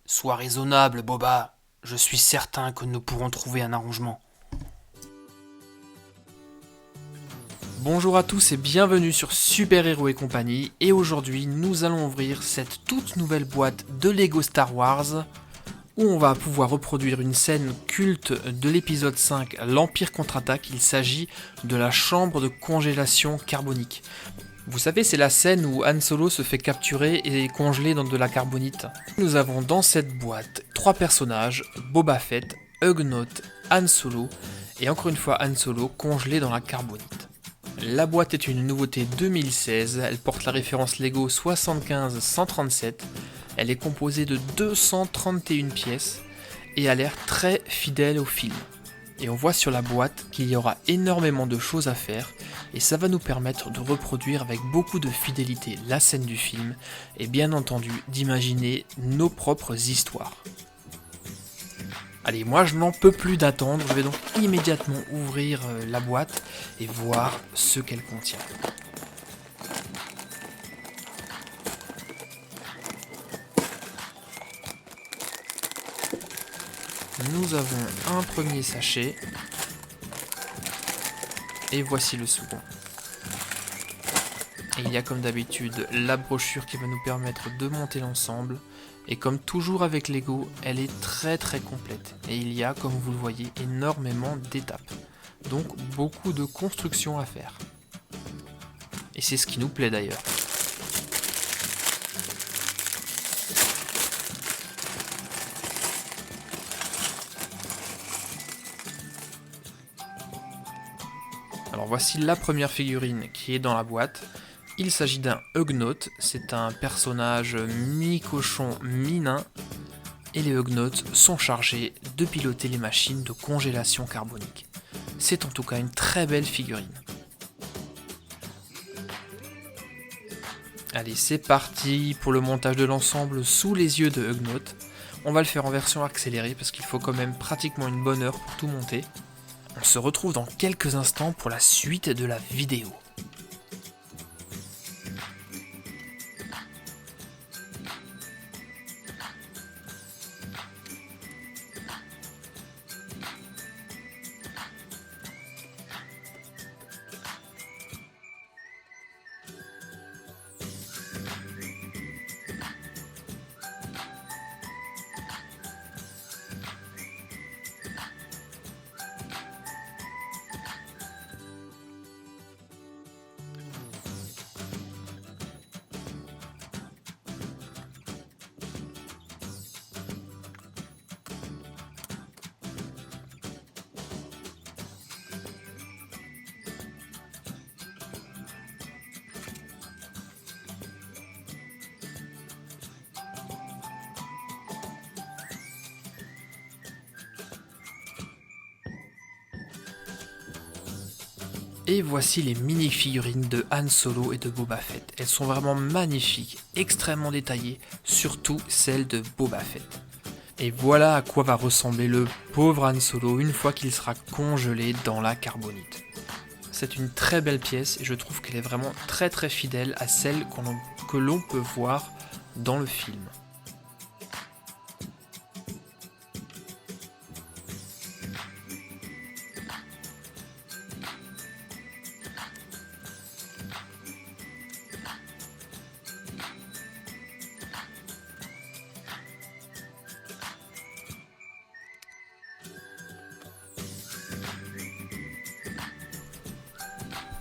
Sois raisonnable, Boba. Je suis certain que nous pourrons trouver un arrangement. Bonjour à tous et bienvenue sur Super Héros et compagnie. Et aujourd'hui, nous allons ouvrir cette toute nouvelle boîte de Lego Star Wars où on va pouvoir reproduire une scène culte de l'épisode 5, l'Empire contre-attaque. Il s'agit de la chambre de congélation carbonique. Vous savez, c'est la scène où Han Solo se fait capturer et congeler dans de la carbonite. Nous avons dans cette boîte 3 personnages, Boba Fett, Ugnaught, Han Solo, et encore une fois Han Solo congelé dans la carbonite. La boîte est une nouveauté 2016, elle porte la référence Lego 75137, elle est composée de 231 pièces et a l'air très fidèle au film. Et on voit sur la boîte qu'il y aura énormément de choses à faire et ça va nous permettre de reproduire avec beaucoup de fidélité la scène du film et bien entendu d'imaginer nos propres histoires. Allez, moi je n'en peux plus d'attendre, je vais donc immédiatement ouvrir la boîte et voir ce qu'elle contient. Nous avons un premier sachet et voici le second. Et il y a comme d'habitude la brochure qui va nous permettre de monter l'ensemble. Et comme toujours avec Lego, elle est très complète. Et il y a, comme vous le voyez, énormément d'étapes. Donc beaucoup de constructions à faire. Et c'est ce qui nous plaît d'ailleurs. Alors voici la première figurine qui est dans la boîte. Il s'agit d'un Ugnaught, c'est un personnage mi-cochon, mi-nain, et les Ugnaughts sont chargés de piloter les machines de congélation carbonique. C'est en tout cas une très belle figurine. Allez, c'est parti pour le montage de l'ensemble sous les yeux de Ugnaught. On va le faire en version accélérée parce qu'il faut quand même pratiquement une bonne heure pour tout monter. On se retrouve dans quelques instants pour la suite de la vidéo. Et voici les mini-figurines de Han Solo et de Boba Fett. Elles sont vraiment magnifiques, extrêmement détaillées, surtout celle de Boba Fett. Et voilà à quoi va ressembler le pauvre Han Solo une fois qu'il sera congelé dans la carbonite. C'est une très belle pièce et je trouve qu'elle est vraiment très fidèle à celle que l'on peut voir dans le film.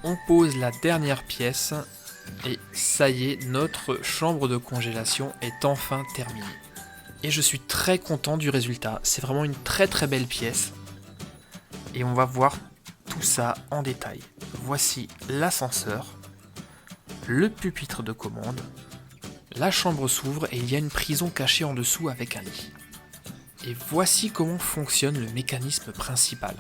On pose la dernière pièce et ça y est, notre chambre de congélation est enfin terminée. Et je suis très content du résultat, c'est vraiment une très belle pièce. Et on va voir tout ça en détail. Voici l'ascenseur, le pupitre de commande, la chambre s'ouvre et il y a une prison cachée en dessous avec un lit. Et voici comment fonctionne le mécanisme principal.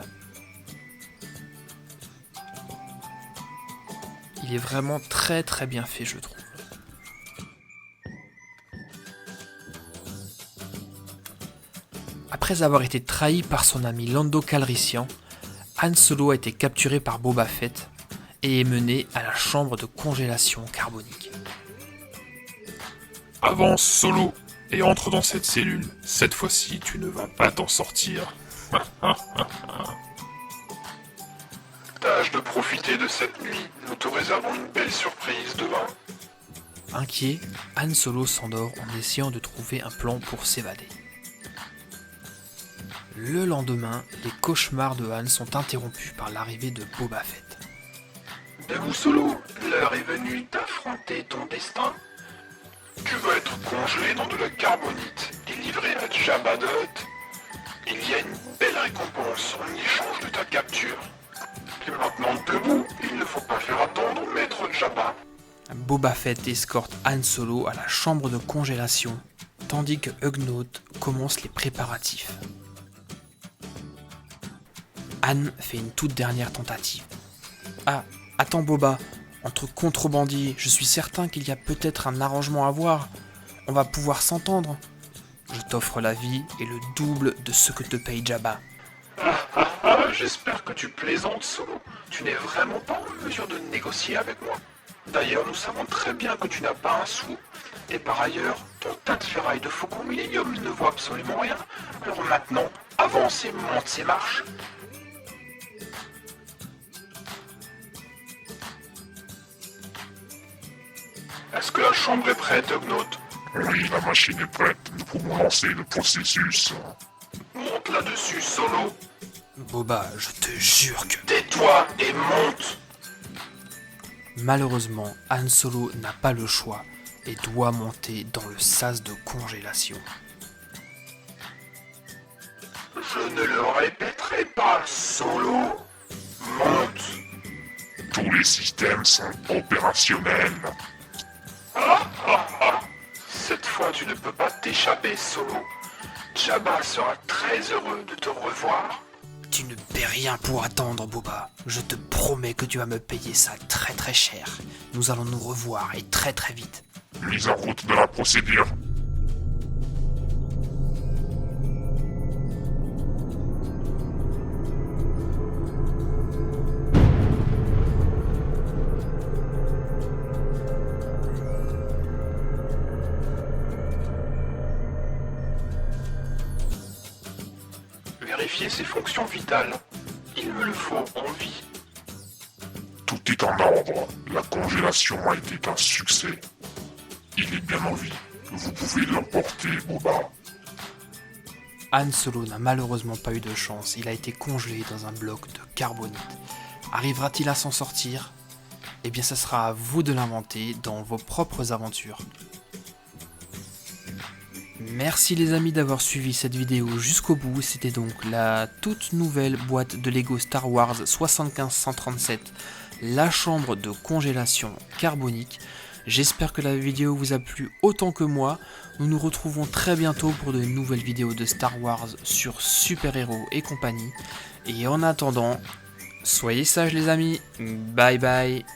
Il est vraiment très bien fait, je trouve. Après avoir été trahi par son ami Lando Calrissian, Han Solo a été capturé par Boba Fett et est mené à la chambre de congélation carbonique. Avance, Solo, et entre dans cette cellule. Cette fois-ci, tu ne vas pas t'en sortir. Tâche de profiter de cette nuit. Nous te réservons une belle surprise demain. Inquiet, Han Solo s'endort en essayant de trouver un plan pour s'évader. Le lendemain, les cauchemars de Han sont interrompus par l'arrivée de Boba Fett. Debout Solo, l'heure est venue d'affronter ton destin. Tu vas être congelé dans de la carbonite et livré à Jabba the Hutt. Il y a une belle récompense en échange de ta capture. Et maintenant debout, il ne faut pas faire attendre maître Jabba. Boba Fett escorte Han Solo à la chambre de congélation, tandis que Ugnaught commence les préparatifs. Han fait une toute dernière tentative. Ah, attends Boba, entre contrebandiers, je suis certain qu'il y a peut-être un arrangement à voir. On va pouvoir s'entendre. Je t'offre la vie et le double de ce que te paye Jabba. J'espère que tu plaisantes, Solo. Tu n'es vraiment pas en mesure de négocier avec moi. D'ailleurs, nous savons très bien que tu n'as pas un sou. Et par ailleurs, ton tas de ferraille de Faucon Millenium ne vaut absolument rien. Alors maintenant, avance et monte ces marches. Est-ce que la chambre est prête, Ugnaught? Oui, la machine est prête. Nous pouvons lancer le processus. Monte là-dessus, Solo. Boba, je te jure que... Tais-toi et monte. Malheureusement, Han Solo n'a pas le choix et doit monter dans le sas de congélation. Je ne le répéterai pas, Solo. Monte. Tous les systèmes sont opérationnels. Cette fois, tu ne peux pas t'échapper, Solo. Jabba sera très heureux de te revoir. Tu ne paies rien pour attendre, Boba. Je te promets que tu vas me payer ça très très cher. Nous allons nous revoir et très très vite. Mise en route de la procédure. Vérifier ses fonctions vitales. Il me le faut en vie. Tout est en ordre. La congélation a été un succès. Il est bien en vie. Vous pouvez l'emporter, Boba. Han Solo n'a malheureusement pas eu de chance. Il a été congelé dans un bloc de carbonite. Arrivera-t-il à s'en sortir? Eh bien, ce sera à vous de l'inventer dans vos propres aventures. Merci les amis d'avoir suivi cette vidéo jusqu'au bout. C'était donc la toute nouvelle boîte de Lego Star Wars 75137, la chambre de congélation carbonique. J'espère que la vidéo vous a plu autant que moi. Nous nous retrouvons très bientôt pour de nouvelles vidéos de Star Wars sur Super Héros et compagnie. Et en attendant, soyez sages les amis. Bye bye.